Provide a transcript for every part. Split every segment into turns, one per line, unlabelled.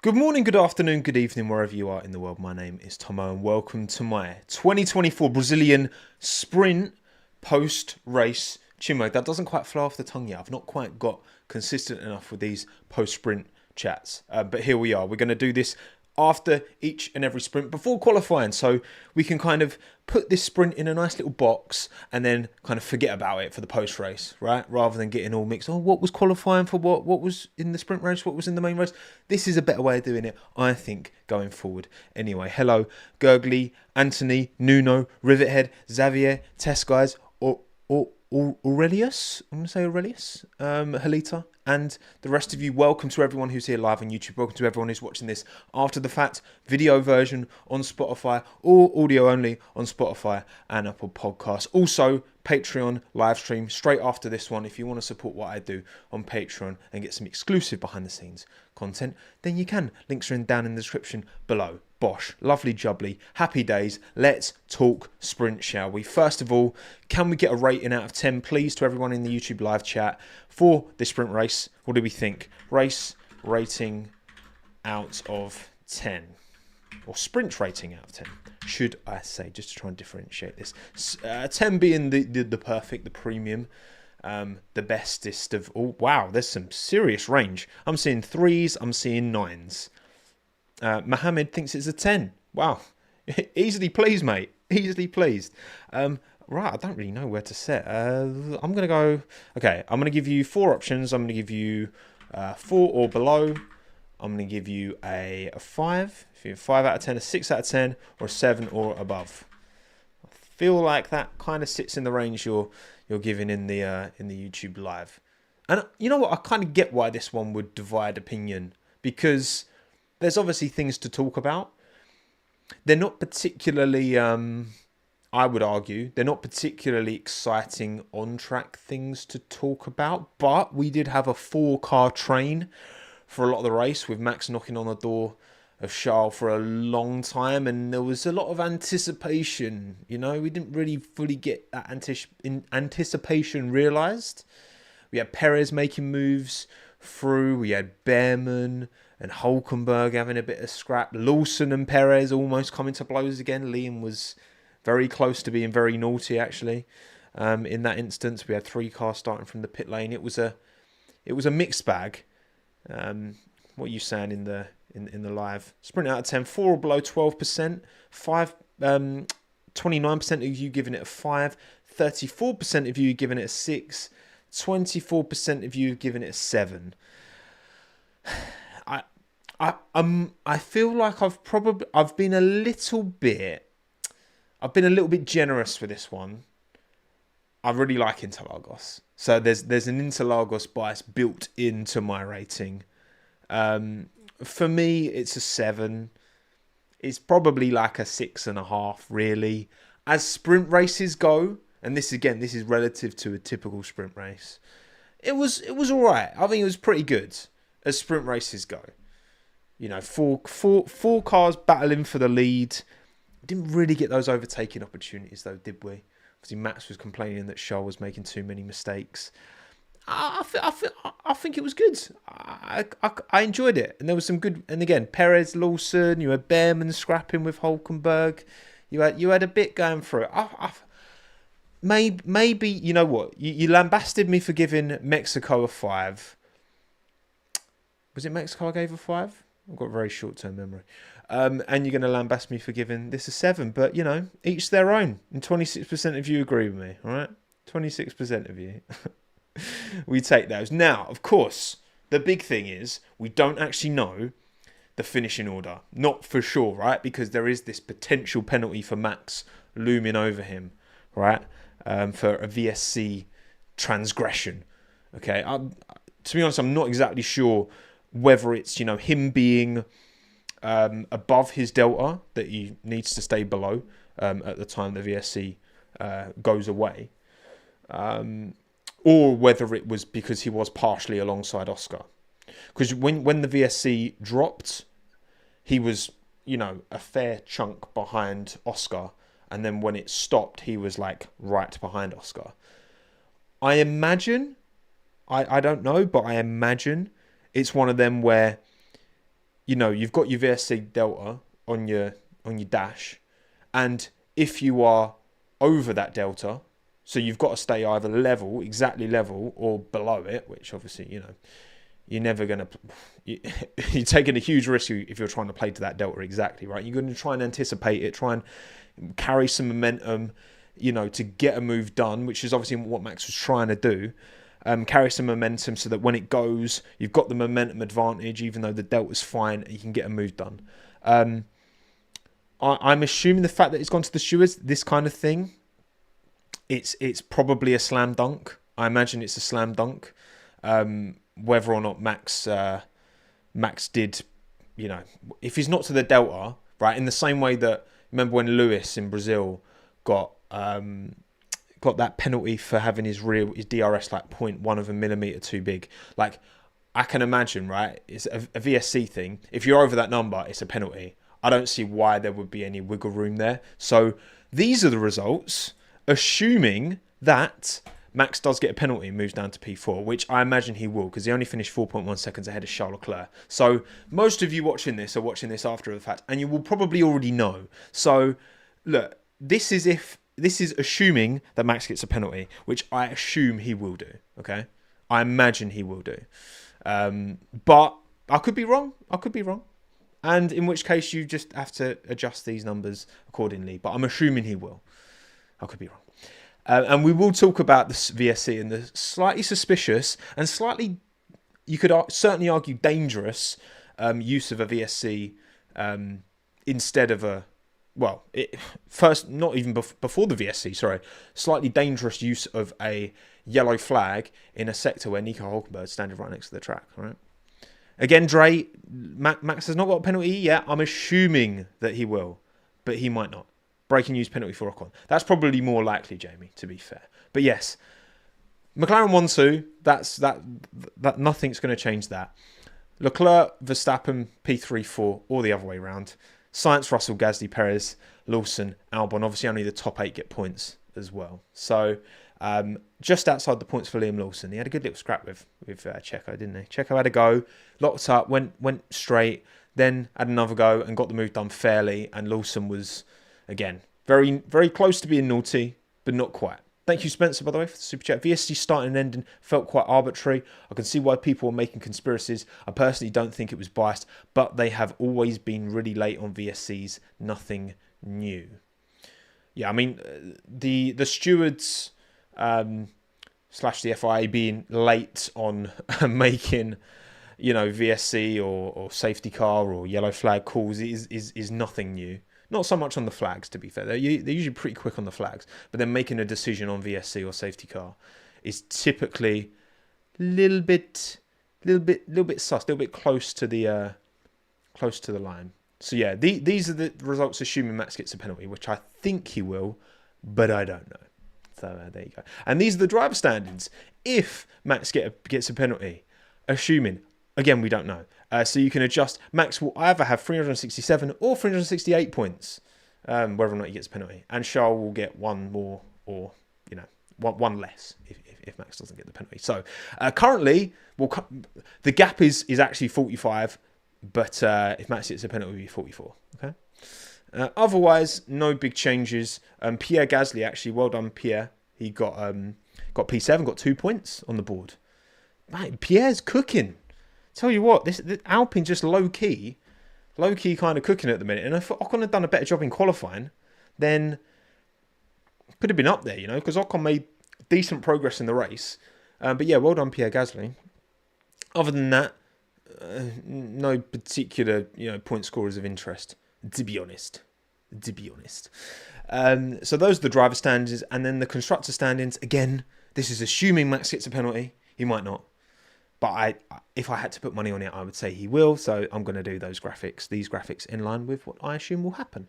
Good morning, good afternoon, good evening, wherever you are in the world. My name is Tomo, and welcome to my 2024 Brazilian Sprint post-race Chinwag. That doesn't quite flow off the tongue yet. I've not quite got consistent enough with these post-sprint chats. But here we are. We're going to do this after each and every sprint before qualifying, so we can kind of put this sprint in a nice little box and then kind of forget about it for the post race, right? Rather than getting all mixed. Oh, what was qualifying for what was in the sprint race, what was in the main race? This is a better way of doing it, I think, going forward. Anyway, hello, Gurgley, Anthony, Nuno, Rivethead, Xavier, Test Guys, Aurelius, I'm going to say Aurelius, Halita, and the rest of you. Welcome to everyone who's here live on YouTube. Welcome to everyone who's watching this after the fact, video version on Spotify, or audio only on Spotify and Apple Podcasts. Also, Patreon live stream straight after this one. If you want to support what I do on Patreon and get some exclusive behind the scenes content, then you can. Links are down in the description below. Bosh, lovely jubbly, happy days. Let's talk sprint, shall we? First of all, can we get a rating out of 10, please, to everyone in the YouTube live chat for this sprint race? What do we think? Race rating out of 10, or sprint rating out of 10, should I say, just to try and differentiate this. 10 being the perfect, the premium, the bestest of all. Wow, there's some serious range. I'm seeing 3s, I'm seeing 9s. Mohammed thinks it's a 10. Wow. Easily pleased, mate. Easily pleased. Right, I don't really know where to set. I'm going to go... Okay, I'm going to give you 4 options. I'm going to give you 4 or below. I'm going to give you a 5. If you're 5 out of 10, a 6 out of 10, or a 7 or above. I feel like that kind of sits in the range you're giving in the YouTube live. And you know what? I kind of get why this one would divide opinion, because there's obviously things to talk about. They're not particularly, I would argue, they're not particularly exciting on-track things to talk about. But we did have a 4-car train for a lot of the race, with Max knocking on the door of Charles for a long time. And there was a lot of anticipation. You know, we didn't really fully get that anticipation realised. We had Perez making moves through. We had Behrman and Hulkenberg having a bit of scrap. Lawson and Perez almost coming to blows again. Liam was very close to being very naughty, actually. In that instance, we had 3 cars starting from the pit lane. It was a mixed bag. What are you saying in the live? Sprint out of 10, 4 or below, 12%. 5, 29% of you giving it a 5. 34% of you giving it a 6. 24% of you giving it a 7. I feel like I've been a little bit generous with this one. I really like Interlagos, so there's an Interlagos bias built into my rating. For me, it's a 7. It's probably like a 6.5, really. As sprint races go, and this is relative to a typical sprint race. It was all right. I think it was pretty good as sprint races go. You know, four cars battling for the lead. Didn't really get those overtaking opportunities, though, did we? Obviously, Max was complaining that Charles was making too many mistakes. I think it was good. I enjoyed it, and there was some good. And again, Perez, Lawson, you had Behrman scrapping with Hulkenberg. You had a bit going through it. Maybe you know what, you lambasted me for giving Mexico a 5. Was it Mexico I gave a 5? I've got a very short-term memory. And you're going to lambast me for giving this a 7. But, you know, each their own. And 26% of you agree with me, all right? 26% of you. We take those. Now, of course, the big thing is we don't actually know the finishing order. Not for sure, right? Because there is this potential penalty for Max looming over him, right? For a VSC transgression. Okay? To be honest, I'm not exactly sure whether it's, you know, him being above his delta that he needs to stay below at the time the VSC goes away, or whether it was because he was partially alongside Oscar. Because when the VSC dropped, he was, you know, a fair chunk behind Oscar, and then when it stopped, he was like right behind Oscar. I imagine, I don't know, but I imagine it's one of them where you've got your VSC delta on your dash, and if you are over that delta, so you've got to stay either exactly level, or below it, which obviously, you're never going to... You're taking a huge risk if you're trying to play to that delta exactly, right? You're going to try and anticipate it, try and carry some momentum, to get a move done, which is obviously what Max was trying to do. Carry some momentum so that when it goes, you've got the momentum advantage, even though the delta's fine, you can get a move done. I'm assuming the fact that it's gone to the stewards, this kind of thing, it's probably a slam dunk. I imagine it's a slam dunk. Whether or not Max did, if he's not to the delta, right, in the same way that, remember when Lewis in Brazil got that penalty for having his DRS like 0.1 of a millimeter too big. Like, I can imagine, right, it's a VSC thing. If you're over that number, it's a penalty. I don't see why there would be any wiggle room there. So these are the results, assuming that Max does get a penalty and moves down to P4, which I imagine he will, because he only finished 4.1 seconds ahead of Charles Leclerc. So most of you watching this are watching this after the fact, and you will probably already know. So look, this is assuming that Max gets a penalty, which I assume he will do. Okay, I imagine he will do, but I could be wrong. And in which case you just have to adjust these numbers accordingly. But I'm assuming he will. I could be wrong. And we will talk about the VSC and the slightly suspicious and slightly, you could certainly argue, dangerous use of a VSC instead of a, first, not even before the VSC, sorry, slightly dangerous use of a yellow flag in a sector where Nico Hulkenberg's standing right next to the track, right? Again, Max has not got a penalty yet. I'm assuming that he will, but he might not. Breaking news, penalty for Ocon. That's probably more likely, Jamie, to be fair. But yes, McLaren 1-2. That nothing's going to change that. Leclerc, Verstappen, P3-4, or the other way around. Sainz, Russell, Gasly, Perez, Lawson, Albon. Obviously, only the top 8 get points as well. So, just outside the points for Liam Lawson. He had a good little scrap with Checo, didn't he? Checo had a go, locked up, went straight, then had another go and got the move done fairly. And Lawson was, again, very, very close to being naughty, but not quite. Thank you, Spencer, by the way, for the super chat. VSC starting and ending felt quite arbitrary. I can see why people were making conspiracies. I personally don't think it was biased, but they have always been really late on VSCs. Nothing new. Yeah, I mean, the stewards slash the FIA being late on making, VSC or safety car or yellow flag calls is nothing new. Not so much on the flags, to be fair. They're usually pretty quick on the flags, but then making a decision on VSC or safety car is typically a little bit sus, a little bit close to the line. So yeah, these are the results, assuming Max gets a penalty, which I think he will, but I don't know. So there you go. And these are the driver standings. If Max gets a penalty, assuming, again, we don't know. So you can adjust. Max will either have 367 or 368 points, whether or not he gets a penalty. And Charles will get one more or, one less if Max doesn't get the penalty. So currently, the gap is actually 45, but if Max gets a penalty, it will be 44. Okay. Otherwise, no big changes. Pierre Gasly, actually, well done, Pierre. He got P7, got 2 points on the board. Mate, Pierre's cooking. Tell you what, the Alpine just low key kind of cooking at the minute. And if Ocon had done a better job in qualifying, then could have been up there, because Ocon made decent progress in the race. But yeah, well done, Pierre Gasly. Other than that, no particular point scorers of interest, to be honest. So those are the driver standings, and then the constructor standings. Again, this is assuming Max gets a penalty. He might not. But if I had to put money on it, I would say he will. So I'm going to do these graphics in line with what I assume will happen.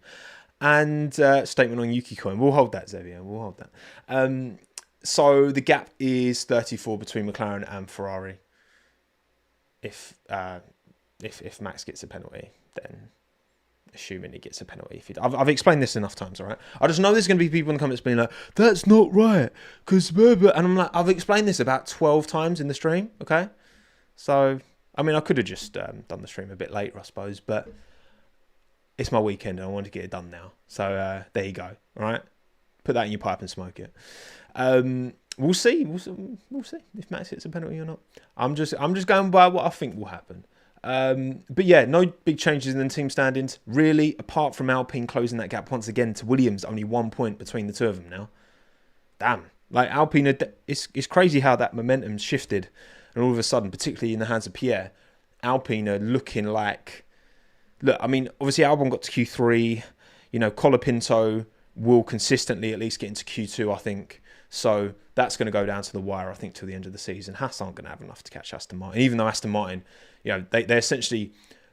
And statement on Yuki Coin. We'll hold that, Xavier. We'll hold that. So the gap is 34 between McLaren and Ferrari. If Max gets a penalty, then assuming he gets a penalty. I've explained this enough times, all right? I just know there's going to be people in the comments being like, that's not right, because... And I'm like, I've explained this about 12 times in the stream, okay? So I mean, I could have just done the stream a bit later, I suppose, but it's my weekend and I want to get it done now. So there you go. All right, put that in your pipe and smoke it. We'll see. We'll see if Max hits a penalty or not. I'm just going by what I think will happen. But yeah, no big changes in the team standings really, apart from Alpine closing that gap once again to Williams. Only 1 point between the two of them now. Damn, like Alpine, it's crazy how that momentum's shifted, and all of a sudden, particularly in the hands of Pierre, Alpine are looking like. Look, I mean, obviously Albon got to Q3. You know, Colapinto will consistently at least get into Q2, I think. So that's going to go down to the wire, I think, till the end of the season. Haas aren't going to have enough to catch Aston Martin, even though Aston Martin, you know, they essentially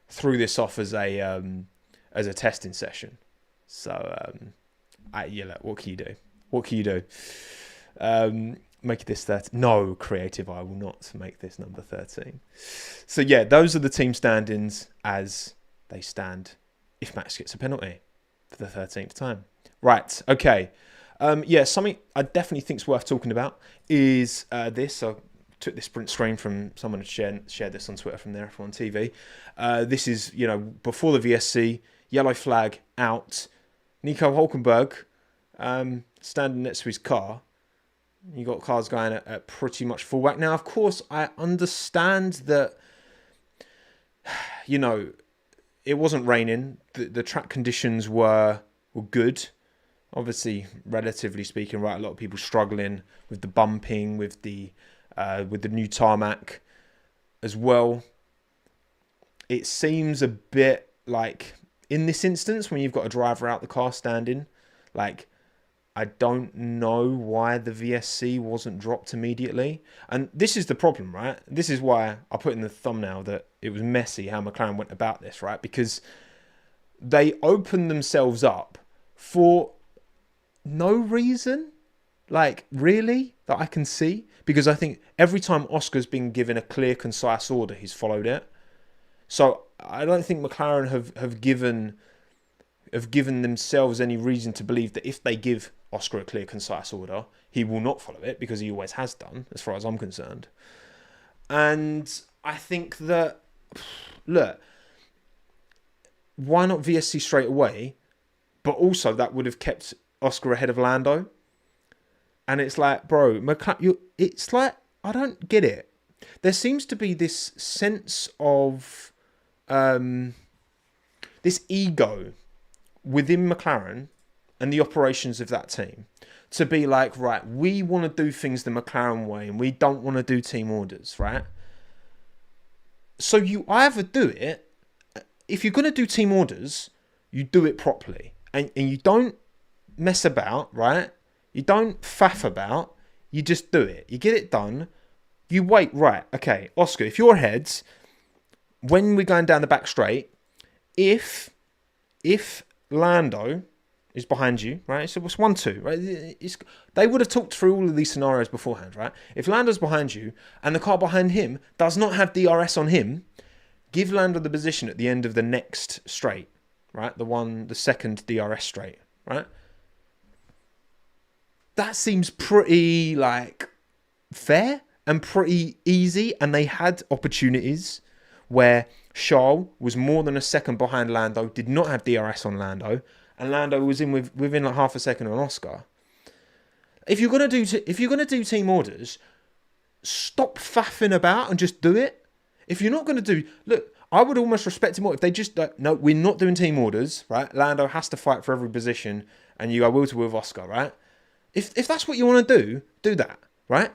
threw this off as a testing session. So yeah, look, what can you do? What can you do? Make this 13. No, creative, I will not make this number 13. So yeah, those are the team standings as they stand if Max gets a penalty for the 13th time. Right, okay. Yeah, something I definitely think is worth talking about is this. I took this print screen from someone who shared this on Twitter from there on TV. This is, you know, before the VSC, yellow flag out. Nico Hulkenberg standing next to his car. You got cars going at pretty much full whack. Now, of course, I understand that, you know, it wasn't raining. The track conditions were good. Obviously, relatively speaking, right, a lot of people struggling with the bumping, with the new tarmac as well. It seems a bit like, in this instance, when you've got a driver out the car standing, like, I don't know why the VSC wasn't dropped immediately. And this is the problem, right? This is why I put in the thumbnail that it was messy how McLaren went about this, right? Because they opened themselves up for no reason, like, really, that I can see. Because I think every time Oscar's been given a clear, concise order, he's followed it. So I don't think McLaren have given themselves any reason to believe that if they give Oscar a clear, concise order, he will not follow it, because he always has done, as far as I'm concerned. And I think that, look, why not VSC straight away? But also that would have kept Oscar ahead of Lando. And it's like, bro, it's like, I don't get it. There seems to be this sense of this ego within McLaren and the operations of that team to be like, right, we want to do things the McLaren way and we don't want to do team orders, right? So you either do it, if you're going to do team orders, you do it properly. And you don't mess about, right? You don't faff about. You just do it. You get it done. You wait, right, okay, Oscar, if you're ahead, when we're going down the back straight, if Lando is behind you, right? So it's 1-2, right? They would have talked through all of these scenarios beforehand, right? If Lando's behind you and the car behind him does not have DRS on him, give Lando the position at the end of the next straight, right? The second DRS straight, right? That seems pretty, like, fair and pretty easy. And they had opportunities where Charles was more than a second behind Lando, did not have DRS on Lando, and Lando was in within like half a second on Oscar. If you're gonna do team orders, stop faffing about and just do it. If you're not gonna do, look, I would almost respect it more if they just no, we're not doing team orders, right? Lando has to fight for every position, and you go will to will with Oscar, right? If that's what you want to do that, right?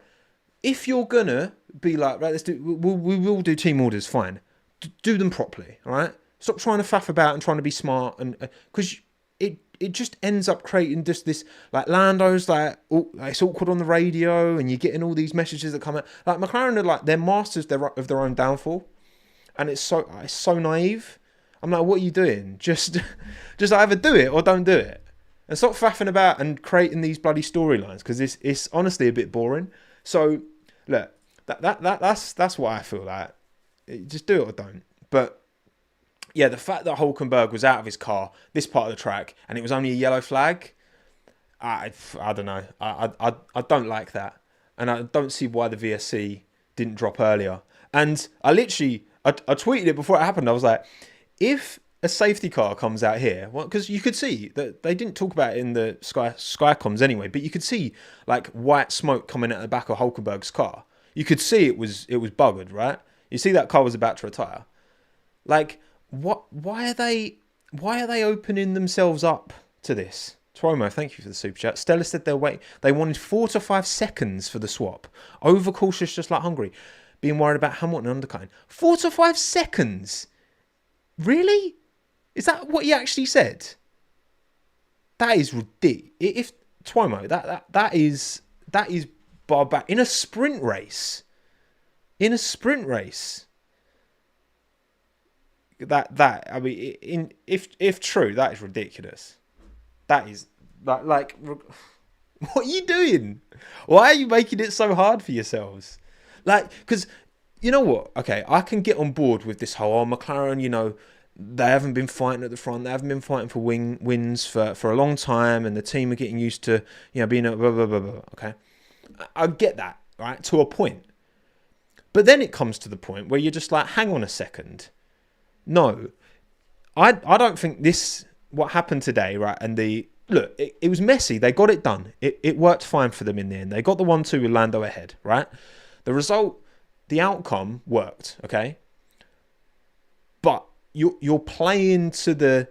If you're gonna be like, right, we will do team orders, fine. Do them properly, all right? Stop trying to faff about and trying to be smart, and because it just ends up creating just this, like, Lando's like, it's awkward on the radio, and you're getting all these messages that come out. Like, McLaren are like, they're masters of their own downfall, and it's so naive. I'm like, what are you doing? Just either do it or don't do it, and stop faffing about and creating these bloody storylines, because it's honestly a bit boring. So look, that's what I feel like. Just do it or don't. But yeah, the fact that Hulkenberg was out of his car, this part of the track, and it was only a yellow flag, I don't know. I don't like that. And I don't see why the VSC didn't drop earlier. And I literally, I tweeted it before it happened. I was like, if a safety car comes out here, well, because you could see that they didn't talk about it in the Skycoms anyway, but you could see like white smoke coming out the back of Hulkenberg's car. You could see it was buggered, right? You see that car was about to retire. Like, what? Why are they opening themselves up to this? Twomo, thank you for the super chat. Stella said they wanted 4 to 5 seconds for the swap. Overcautious, just like Hungary. Being worried about Hamilton undercutting. 4 to 5 seconds? Really? Is that what he actually said? That is ridiculous. If Twomo, that is barbaric. In a sprint race. I mean, if true, that is ridiculous. That is like what are you doing? Why are you making it so hard for yourselves? Like, because you know what? Okay, I can get on board with this whole McLaren. You know, they haven't been fighting at the front. They haven't been fighting for wins for a long time, and the team are getting used to being a blah blah blah blah. Okay, I get that, right, to a point. But then it comes to the point where you're just like, hang on a second. No, I don't think this, what happened today, right? And look, it was messy. They got it done. It worked fine for them in the end. They got the 1-2 with Lando ahead, right? The result, the outcome worked, okay? But you're playing to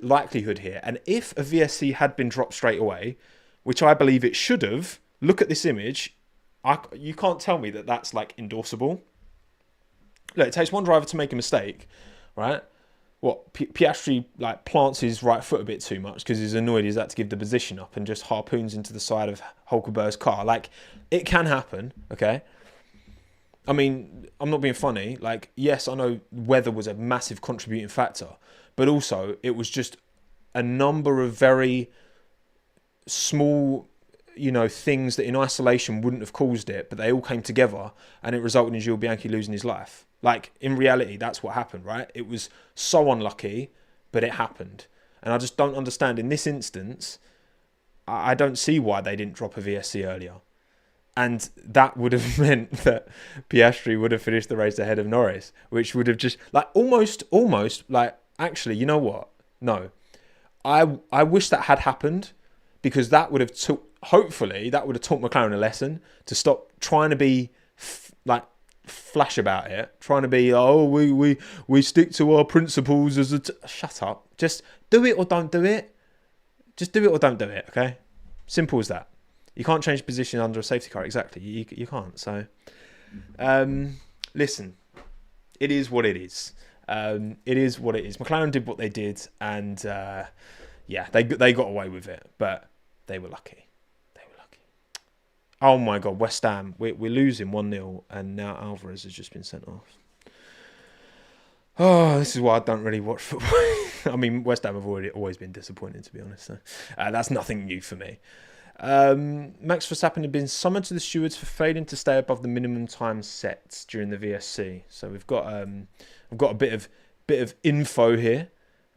likelihood here. And if a VSC had been dropped straight away, which I believe it should have, look at this image. You can't tell me that that's like endorsable. Look, it takes one driver to make a mistake, right? What, Piastri like plants his right foot a bit too much because he's annoyed he's had to give the position up and just harpoons into the side of Hulkenberg's car. Like, it can happen, okay? I mean, I'm not being funny. Like, yes, I know weather was a massive contributing factor, but also it was just a number of very small, things that in isolation wouldn't have caused it, but they all came together and it resulted in Gilles Bianchi losing his life. Like, in reality, that's what happened, right? It was so unlucky, but it happened. And I just don't understand. In this instance, I don't see why they didn't drop a VSC earlier. And that would have meant that Piastri would have finished the race ahead of Norris, which would have just, like, almost, like, actually, you know what? No. I wish that had happened, because that would have hopefully, that would have taught McLaren a lesson to stop trying to be, flash about it, trying to be, we stick to our principles as shut up. Just do it or don't do it. Just do it or don't do it, okay? Simple as that. You can't change position under a safety car, exactly. You can't. So, listen, it is what it is. It is what it is. McLaren did what they did, and they got away with it, but they were lucky. Oh my God, West Ham, we're losing 1-0, and now Alvarez has just been sent off. Oh, this is why I don't really watch football. I mean, West Ham have always been disappointing, to be honest. So, that's nothing new for me. Max Verstappen had been summoned to the stewards for failing to stay above the minimum time set during the VSC. So we've got a bit of info here.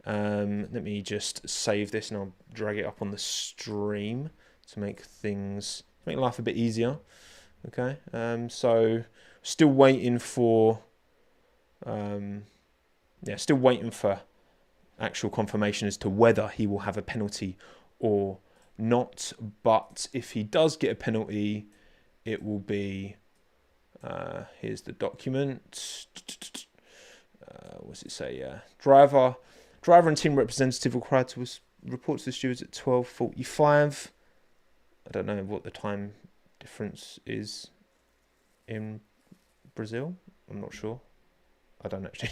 Let me just save this and I'll drag it up on the stream to make life a bit easier. Okay. So still waiting for actual confirmation as to whether he will have a penalty or not. But if he does get a penalty, it will be here's the document. What's it say? Yeah. Driver and team representative required to report to the stewards at 12:45. I don't know what the time difference is in Brazil. I'm not sure. I don't actually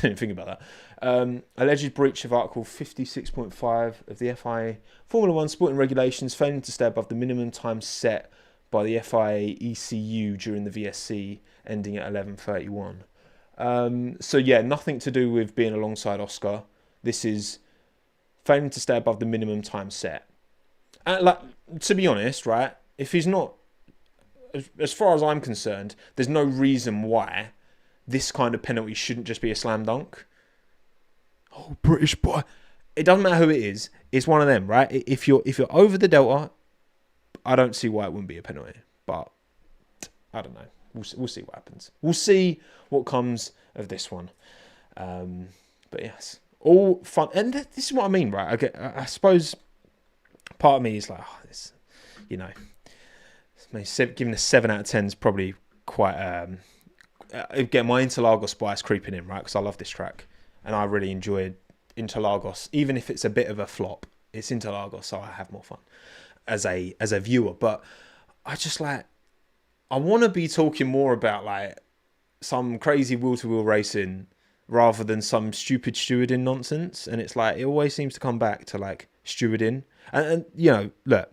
didn't think about that. Alleged breach of Article 56.5 of the FIA Formula 1 sporting regulations, failing to stay above the minimum time set by the FIA ECU during the VSC, ending at 11:31. So yeah, nothing to do with being alongside Oscar. This is failing to stay above the minimum time set. And to be honest, right, if he's not, as far as I'm concerned, there's no reason why this kind of penalty shouldn't just be a slam dunk. Oh, British boy. It doesn't matter who it is. It's one of them, right? If you're over the delta, I don't see why it wouldn't be a penalty. But I don't know. We'll see what happens. We'll see what comes of this one. But yes, all fun. And this is what I mean, right? I suppose part of me is like, oh, this, you know, giving a 7 out of 10 is probably quite. Again, my Interlagos bias creeping in, right? Because I love this track and I really enjoyed Interlagos, even if it's a bit of a flop. It's Interlagos, so I have more fun as a viewer. But I just like, I want to be talking more about like some crazy wheel-to-wheel racing rather than some stupid stewarding nonsense. And it's like, it always seems to come back to like stewarding. And you know, look,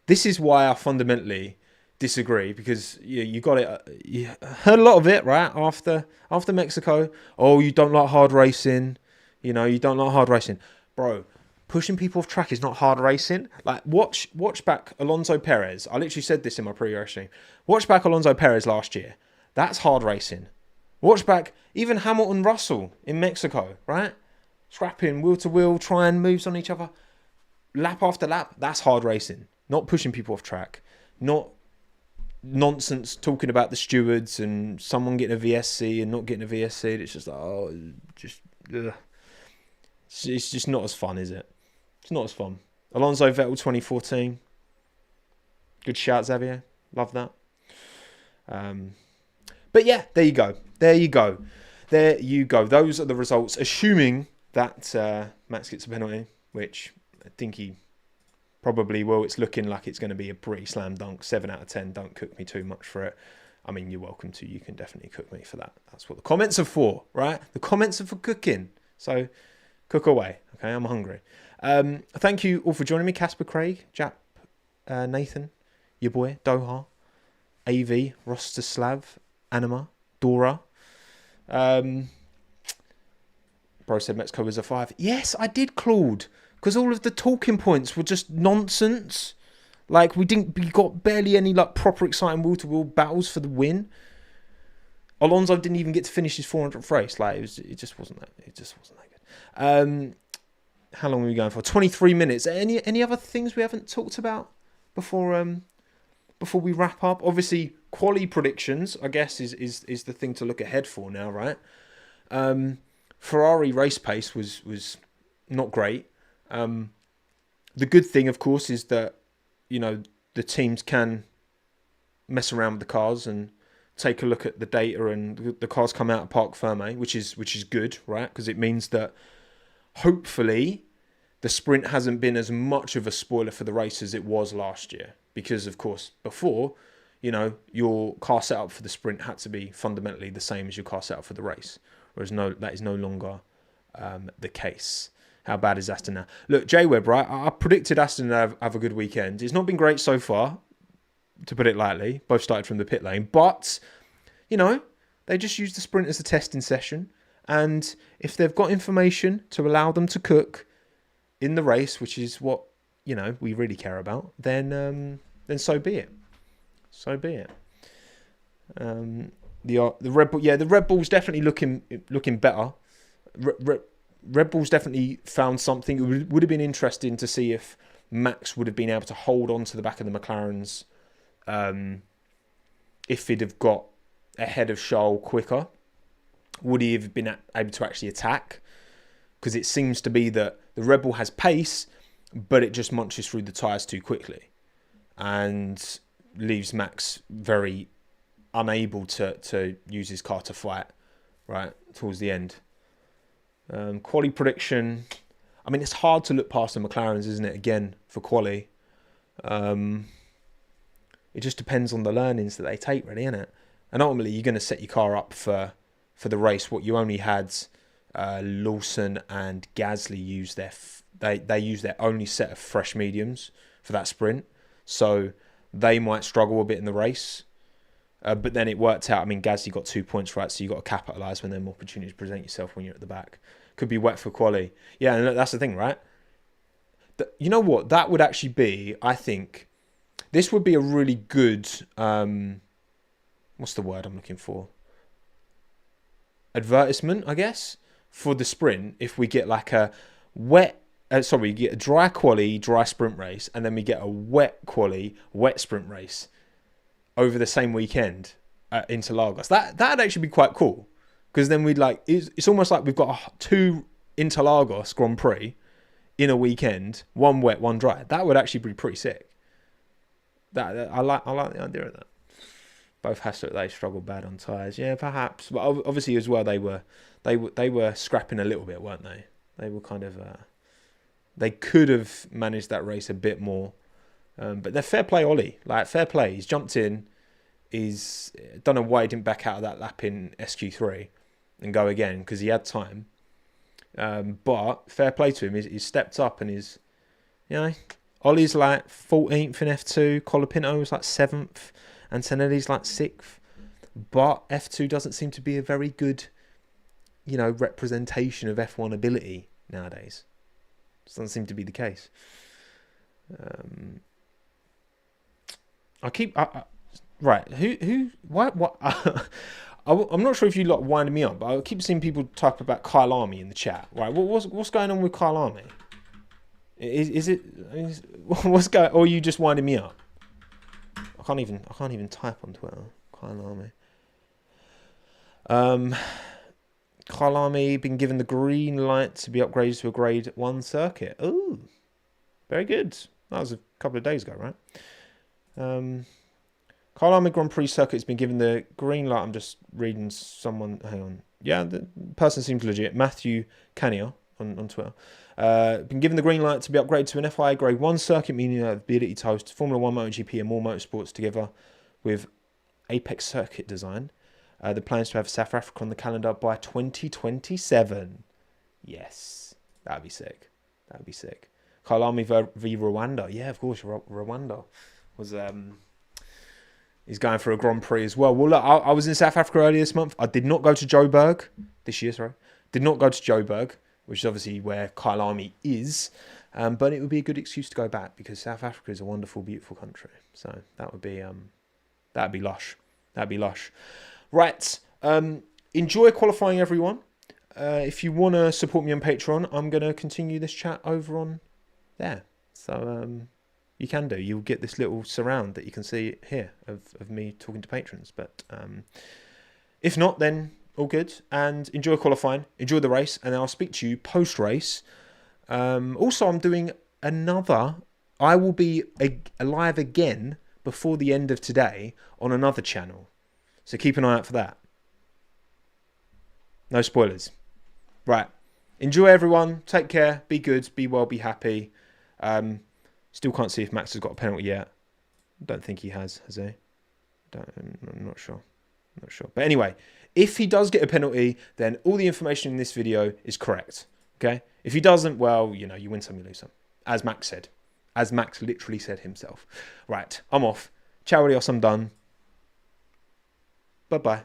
this is why I fundamentally disagree, because you got it. You heard a lot of it, right? After Mexico. Oh, you don't like hard racing. You know, you don't like hard racing. Bro, pushing people off track is not hard racing. Like, watch back Alonso Perez. I literally said this in my pre-race stream. Watch back Alonso Perez last year. That's hard racing. Watch back even Hamilton Russell in Mexico, right? Scrapping wheel to wheel, trying moves on each other. Lap after lap, that's hard racing. Not pushing people off track. Not nonsense talking about the stewards and someone getting a VSC and not getting a VSC. It's just like, oh, just... Ugh. It's just not as fun, is it? It's not as fun. Alonso Vettel 2014. Good shout, Xavier. Love that. But yeah, there you go. Those are the results, assuming that Max gets a penalty, which I think he probably will. It's looking like it's going to be a pretty slam dunk. 7 out of 10. Don't cook me too much for it. I mean, you're welcome to. You can definitely cook me for that. That's what the comments are for, right? The comments are for cooking. So... cook away. Okay, I'm hungry. Thank you all for joining me. Casper, Craig, Jap, Nathan, your boy, Doha, AV, Rostislav, Anima, Dora. Bro said Mexico was a 5. Yes, I did, Claude. Because all of the talking points were just nonsense. Like, we got barely any like proper exciting wheel-to-wheel battles for the win. Alonso didn't even get to finish his 400th race. Like, it just wasn't that good. How long are we going for? 23 minutes. Any other things we haven't talked about before we wrap up? Obviously, quali predictions, I guess, is the thing to look ahead for now, right? Ferrari race pace was not great. The good thing, of course, is that, you know, the teams can mess around with the cars and take a look at the data, and the cars come out of Parc Fermé, which is good, right? Because it means that hopefully the sprint hasn't been as much of a spoiler for the race as it was last year. Because, of course, before, you know, your car setup for the sprint had to be fundamentally the same as your car setup for the race. Whereas that is no longer the case. How bad is Aston now? Look, J-Web, right? I predicted Aston to have a good weekend. It's not been great so far, to put it lightly. Both started from the pit lane. But, you know, they just used the sprint as a testing session. And if they've got information to allow them to cook in the race, which is what, you know, we really care about, then so be it. So be it. The Red Bull, the Red Bull's definitely looking better. Red Bull's definitely found something. It would have been interesting to see if Max would have been able to hold on to the back of the McLarens if he'd have got ahead of Charles quicker. Would he have been able to actually attack? Because it seems to be that the Red Bull has pace, but it just munches through the tyres too quickly and leaves Max very unable to use his car to fight, right, towards the end. Quali prediction. I mean, it's hard to look past the McLarens, isn't it, again, for quali. It just depends on the learnings that they take, really, innit? And ultimately, you're going to set your car up for the race. What you only had Lawson and Gasly use they use their only set of fresh mediums for that sprint. So they might struggle a bit in the race. But then it worked out. I mean, Gasly got 2 points, right? So you got to capitalise when there are more opportunities to present yourself when you're at the back. Could be wet for quali. Yeah, and that's the thing, right? You know what? That would actually be, I think, this would be a really good, what's the word I'm looking for? Advertisement, I guess, for the sprint. If we get like a we get a dry quali, dry sprint race, and then we get a wet quali, wet sprint race over the same weekend. at Interlagos. That'd actually be quite cool, because then we'd like it's almost like we've got 2 Interlagos Grand Prix in a weekend, one wet, one dry. That would actually be pretty sick. That I like the idea of that. Both Hassler, they struggled bad on tyres. Yeah, perhaps, but obviously as well they were scrapping a little bit, weren't they? They were kind of they could have managed that race a bit more, but they're fair play, Ollie. Like fair play, he's jumped in. He's don't know why he didn't back out of that lap in SQ3 and go again, because he had time. But fair play to him. He's stepped up and he's, you know, Ollie's like 14th in F2. Colapinto was like 7th. Antonelli's like 6th. But F2 doesn't seem to be a very good, you know, representation of F1 ability nowadays. Doesn't seem to be the case. Right. What? I'm not sure if you lot winding me up, but I keep seeing people type about Kyle Army in the chat. Right. What's going on with Kyle Army? Is it what's going? Or are you just winding me up? I can't even type on Twitter. Kyle Army. Kyle Army been given the green light to be upgraded to a grade 1 circuit. Ooh, very good. That was a couple of days ago, right? Kyle Army Grand Prix circuit has been given the green light. I'm just reading someone. Hang on. Yeah, the person seems legit. Matthew Canier on Twitter. Been given the green light to be upgraded to an FIA Grade 1 circuit, meaning the ability to host Formula 1, MotoGP and more motorsports together with Apex circuit design. The plans to have South Africa on the calendar by 2027. Yes, that'd be sick. That'd be sick. Kyle Army v Rwanda. Yeah, of course, Rwanda was he's going for a Grand Prix as well. Well, look, I was in South Africa earlier this month. I did not go to Joburg this year. Sorry, did not go to Joburg, which is obviously where Kyle Army is. But it would be a good excuse to go back, because South Africa is a wonderful, beautiful country. So that would be that'd be lush. That'd be lush. Right. Enjoy qualifying, everyone. If you want to support me on Patreon, I'm going to continue this chat over on there. So you can do. You'll get this little surround that you can see here of me talking to patrons. But if not, then all good. And enjoy qualifying. Enjoy the race. And I'll speak to you post-race. Also, I'm doing another... I will be live again before the end of today on another channel. So keep an eye out for that. No spoilers. Right. Enjoy, everyone. Take care. Be good. Be well. Be happy. Still can't see if Max has got a penalty yet. Don't think he has he? I'm not sure. But anyway, if he does get a penalty, then all the information in this video is correct. Okay? If he doesn't, well, you know, you win some, you lose some. As Max said. As Max literally said himself. Right. I'm off. Ciao, adios. I'm done. Bye-bye.